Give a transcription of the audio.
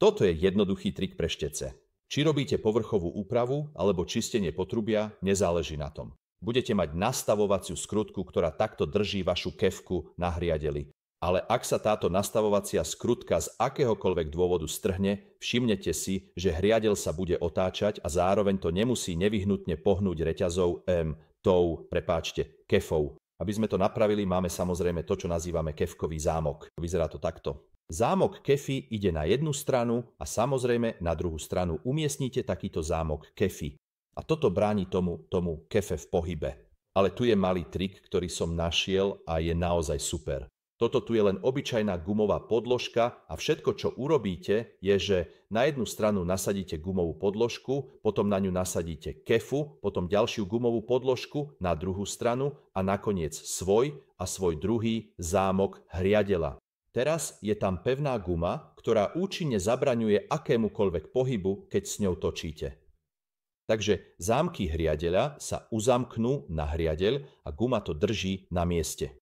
Toto je jednoduchý trik pre štece. Či robíte povrchovú úpravu alebo čistenie potrubia, nezáleží na tom. Budete mať nastavovaciu skrutku, ktorá takto drží vašu kefku na hriadeli. Ale ak sa táto nastavovacia skrutka z akéhokoľvek dôvodu strhne, všimnete si, že hriadel sa bude otáčať a zároveň to nemusí nevyhnutne pohnúť reťazou kefou. Aby sme to napravili, máme samozrejme to, čo nazývame kefkový zámok. Vyzerá to takto. Zámok kefy ide na jednu stranu a samozrejme na druhú stranu umiestnite takýto zámok kefy. A toto bráni tomu kefe v pohybe. Ale tu je malý trik, ktorý som našiel a je naozaj super. Toto tu je len obyčajná gumová podložka a všetko, čo urobíte, je, že na jednu stranu nasadíte gumovú podložku, potom na ňu nasadíte kefu, potom ďalšiu gumovú podložku na druhú stranu a nakoniec svoj druhý zámok hriadela. Teraz je tam pevná guma, ktorá účinne zabraňuje akémukoľvek pohybu, keď s ňou točíte. Takže zámky hriadeľa sa uzamknú na hriadeľ a guma to drží na mieste.